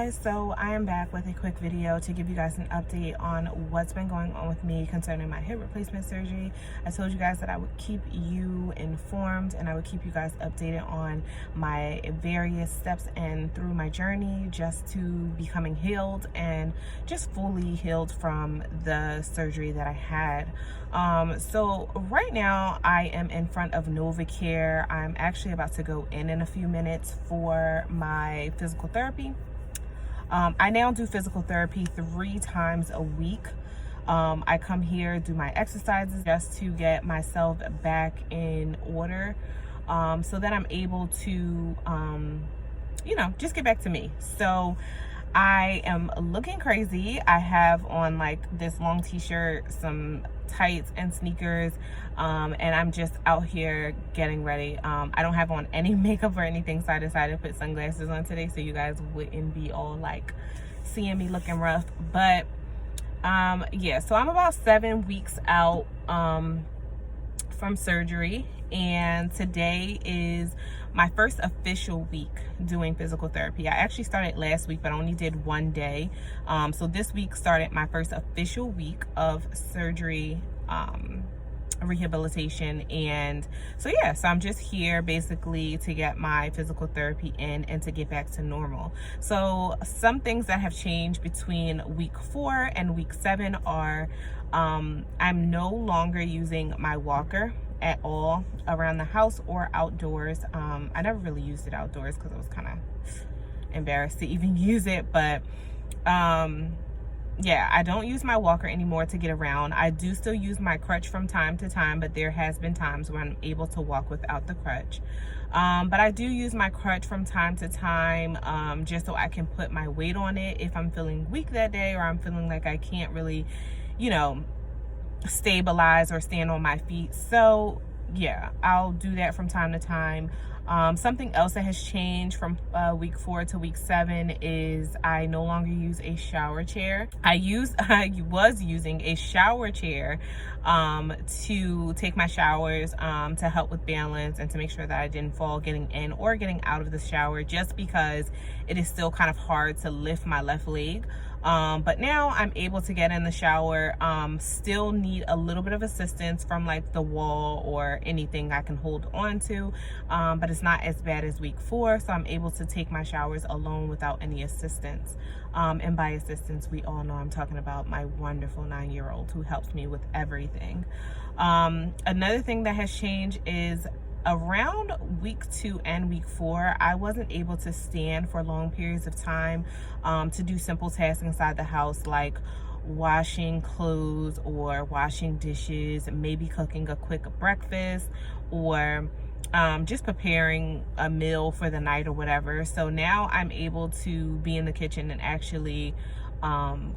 guys, so I am back with a quick video to give you guys an update on what's been going on with me concerning my hip replacement surgery. I told you guys that I would keep you informed and I would keep you guys updated on my various steps and through my journey just to becoming healed and just fully healed from the surgery that I had. So right now I am in front of NovaCare. I'm actually about to go in a few minutes for my physical therapy. I now do physical therapy 3 times a week. I come here, do my exercises just to get myself back in order, so that I'm able to, just get back to me. So I am looking crazy. I have on like this long t-shirt, some tights and sneakers, and I'm just out here getting ready. I don't have on any makeup or anything, so I decided to put sunglasses on today so you guys wouldn't be all like seeing me looking rough. But yeah, so I'm about 7 weeks out from surgery, and today is my first official week doing physical therapy. I actually started last week, but I only did 1 day. So this week started my first official week of surgery rehabilitation. And so yeah, so I'm just here basically to get my physical therapy in and to get back to normal. So some things that have changed between week 4 and week 7 are I'm no longer using my walker at all around the house or outdoors. I never really used it outdoors because I was kind of embarrassed to even use it, but yeah, I don't use my walker anymore to get around. I do still use my crutch from time to time, but there has been times when I'm able to walk without the crutch. But I do use my crutch from time to time, just so I can put my weight on it if I'm feeling weak that day, or I'm feeling like I can't really, stabilize or stand on my feet. So yeah, I'll do that from time to time. Something else that has changed from week 4 to week 7 is I no longer use a shower chair. I was using a shower chair to take my showers, to help with balance and to make sure that I didn't fall getting in or getting out of the shower, just because it is still kind of hard to lift my left leg. But now I'm able to get in the shower, still need a little bit of assistance from like the wall or anything I can hold on to, but it's not as bad as week 4, so I'm able to take my showers alone without any assistance. And by assistance, we all know I'm talking about my wonderful 9-year-old who helps me with everything. Another thing that has changed is around week 2 and week 4, I wasn't able to stand for long periods of time to do simple tasks inside the house, like washing clothes or washing dishes, maybe cooking a quick breakfast, or just preparing a meal for the night or whatever. So now I'm able to be in the kitchen and actually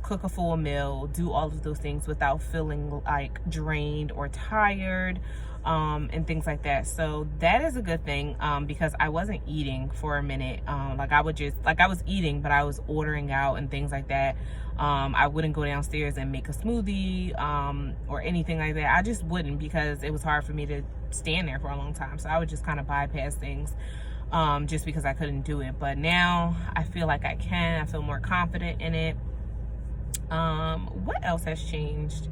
cook a full meal, do all of those things without feeling like drained or tired, and things like that. So that is a good thing, because I wasn't eating for a minute. I was eating, but I was ordering out and things like that. I wouldn't go downstairs and make a smoothie or anything like that. I just wouldn't, because it was hard for me to stand there for a long time. So I would just kind of bypass things, just because I couldn't do it. But now I feel like I can. I feel more confident in it. What else has changed?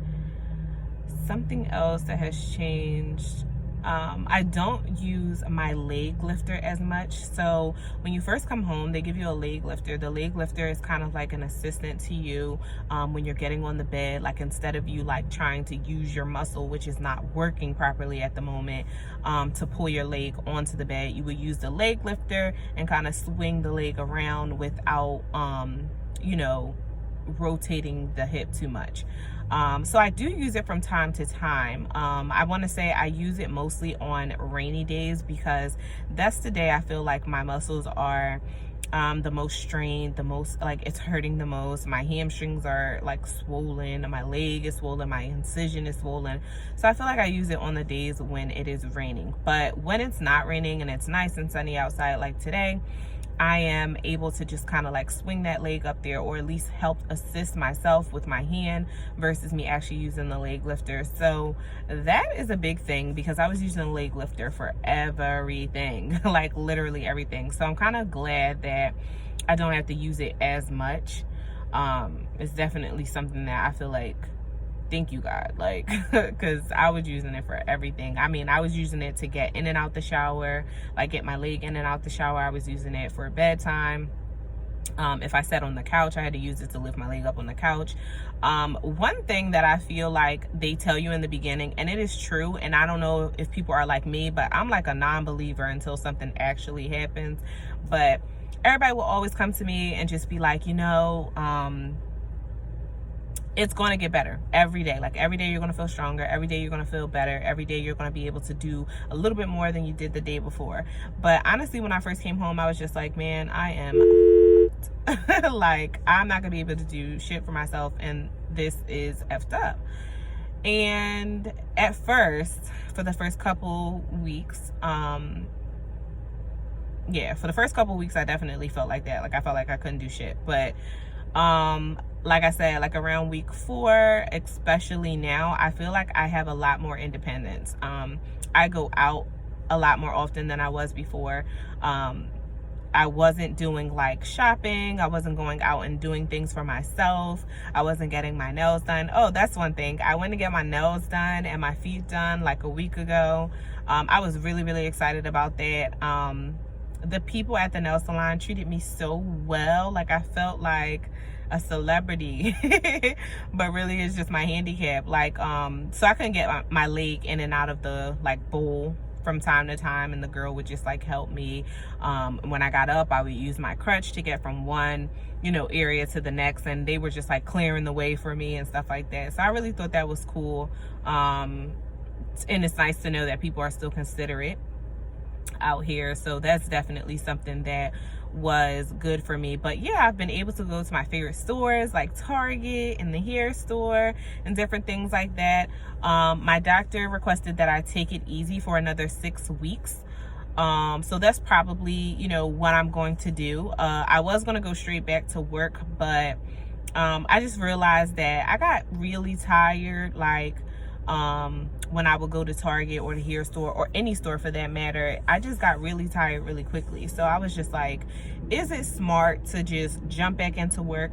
Something else that has changed, I don't use my leg lifter as much. So when you first come home, they give you a leg lifter. The leg lifter is kind of like an assistant to you when you're getting on the bed. Like, instead of you like trying to use your muscle, which is not working properly at the moment, to pull your leg onto the bed, you would use the leg lifter and kind of swing the leg around without rotating the hip too much. So I do use it from time to time. I want to say I use it mostly on rainy days, because that's the day I feel like my muscles are the most strained, the most like it's hurting the most. My hamstrings are like swollen, my leg is swollen, my incision is swollen. So I feel like I use it on the days when it is raining. But when it's not raining and it's nice and sunny outside like today, I am able to just kind of like swing that leg up there, or at least help assist myself with my hand versus me actually using the leg lifter. So that is a big thing, because I was using the leg lifter for everything, like literally everything. So I'm kind of glad that I don't have to use it as much. It's definitely something that I feel like, thank you God, like, because I was using it for everything. I mean, I was using it to get in and out the shower, like get my leg in and out the shower. I was using it for bedtime. If I sat on the couch, I had to use it to lift my leg up on the couch. One thing that I feel like they tell you in the beginning, and it is true, and I don't know if people are like me, but I'm like a non-believer until something actually happens. But everybody will always come to me and just be like, you know, it's going to get better every day. Like every day you're going to feel stronger. Every day you're going to feel better. Every day you're going to be able to do a little bit more than you did the day before. But honestly, when I first came home, I was just like, man, I am like, I'm not going to be able to do shit for myself. And this is effed up. And at first, for the first couple weeks, yeah, for the first couple weeks, I definitely felt like that. Like I felt like I couldn't do shit. But like I said, like around week 4, especially now, I feel like I have a lot more independence. I go out a lot more often than I was before. I wasn't doing like shopping. I wasn't going out and doing things for myself. I wasn't getting my nails done. Oh, that's one thing. I went to get my nails done and my feet done like a week ago. I was really, really excited about that. The people at the nail salon treated me so well. Like I felt like a celebrity, but really it's just my handicap. Like, so I couldn't get my leg in and out of the like bowl from time to time, and the girl would just like help me. When I got up, I would use my crutch to get from one, you know, area to the next, and they were just like clearing the way for me and stuff like that. So I really thought that was cool. And it's nice to know that people are still considerate out here. So that's definitely something that was good for me. But yeah, I've been able to go to my favorite stores like Target and the hair store and different things like that. My doctor requested that I take it easy for another 6 weeks. So that's probably, you know, what I'm going to do. I was going to go straight back to work, but I just realized that I got really tired, like when I would go to Target or the hair store or any store for that matter. I just got really tired really quickly. So I was just like, is it smart to just jump back into work?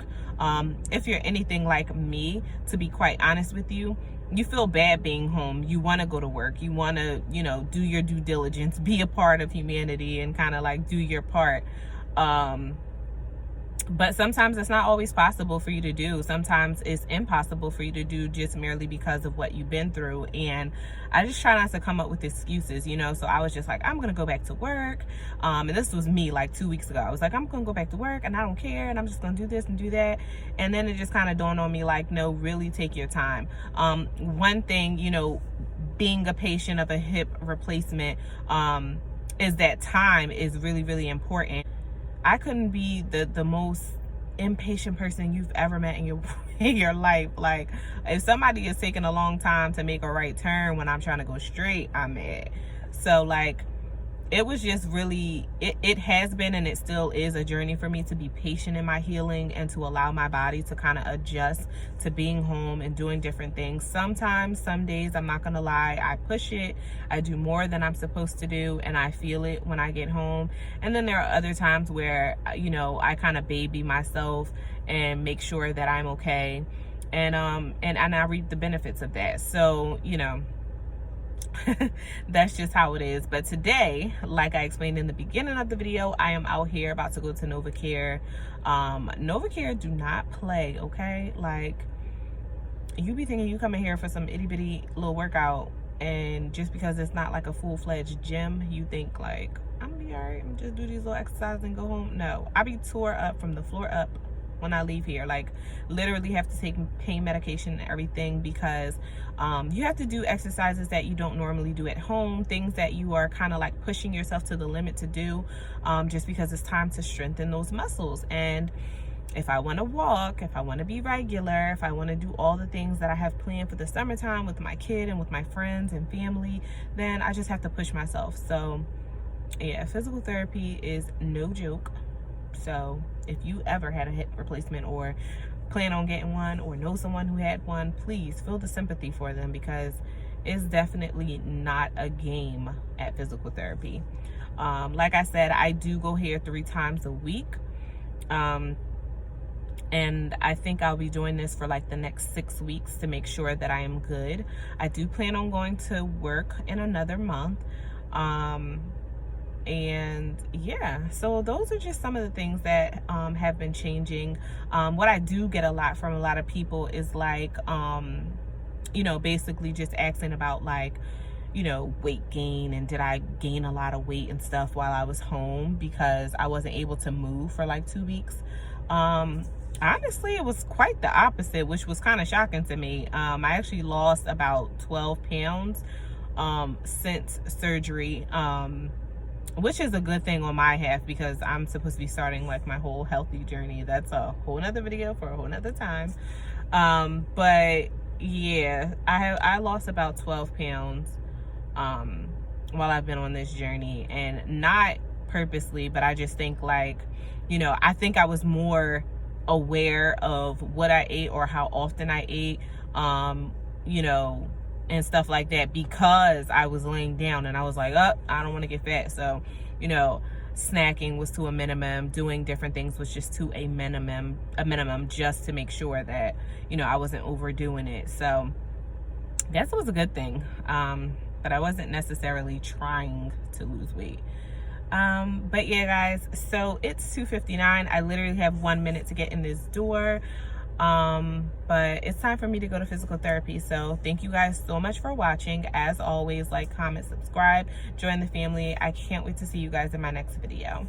If you're anything like me, to be quite honest with you, you feel bad being home. You want to go to work. You want to, you know, do your due diligence, be a part of humanity and kind of like do your part. But sometimes it's not always possible for you to do. Sometimes it's impossible for you to do just merely because of what you've been through. And I just try not to come up with excuses, you know. So I was just like, I'm going to go back to work. And this was me like 2 weeks ago. I was like, I'm going to go back to work and I don't care. And I'm just going to do this and do that. And then it just kind of dawned on me like, no, really take your time. One thing, you know, being a patient of a hip replacement is that time is really, really important. I couldn't be the most impatient person you've ever met in your life. Like, if somebody is taking a long time to make a right turn when I'm trying to go straight, I'm mad. So like, it was just really, it has been and it still is a journey for me to be patient in my healing and to allow my body to kind of adjust to being home and doing different things. Sometimes, some days, I'm not gonna lie, I push it, I do more than I'm supposed to do, and I feel it when I get home. And then there are other times where, you know, I kind of baby myself and make sure that I'm okay, and I reap the benefits of that. So, you know, that's just how it is. But today, like I explained in the beginning of the video, I am out here about to go to NovaCare. NovaCare do not play, okay? Like, you be thinking you coming here for some itty bitty little workout, and just because it's not like a full-fledged gym, you think like, I'm gonna be all right, I'm just do these little exercises and go home. No, I be tore up from the floor up when I leave here. Like, literally have to take pain medication and everything, because you have to do exercises that you don't normally do at home, things that you are kind of like pushing yourself to the limit to do, just because it's time to strengthen those muscles. And if I want to walk, if I want to be regular, if I want to do all the things that I have planned for the summertime with my kid and with my friends and family, then I just have to push myself. So yeah, physical therapy is no joke. So if you ever had a hip replacement or plan on getting one or know someone who had one, please feel the sympathy for them, because it's definitely not a game at physical therapy. Like I said, I do go here 3 times a week. And I think I'll be doing this for like the next 6 weeks to make sure that I am good. I do plan on going to work in another month. And yeah, so those are just some of the things that have been changing. What I do get a lot from a lot of people is like, you know, basically just asking about like, you know, weight gain and did I gain a lot of weight and stuff while I was home because I wasn't able to move for like 2 weeks. Honestly, it was quite the opposite, which was kind of shocking to me. I actually lost about 12 pounds since surgery, which is a good thing on my half because I'm supposed to be starting like my whole healthy journey. That's a whole nother video for a whole nother time. But yeah, I lost about 12 pounds while I've been on this journey, and not purposely, but I just think like, you know, I think I was more aware of what I ate or how often I ate, you know, and stuff like that because I was laying down and I was like, oh, I don't want to get fat. So, you know, snacking was to a minimum, doing different things was just to a minimum just to make sure that, you know, I wasn't overdoing it. So I guess it was a good thing. But I wasn't necessarily trying to lose weight. But yeah, guys, so it's 2:59. I literally have 1 minute to get in this door. But it's time for me to go to physical therapy. So thank you guys so much for watching. As always, like, comment, subscribe, join the family. I can't wait to see you guys in my next video.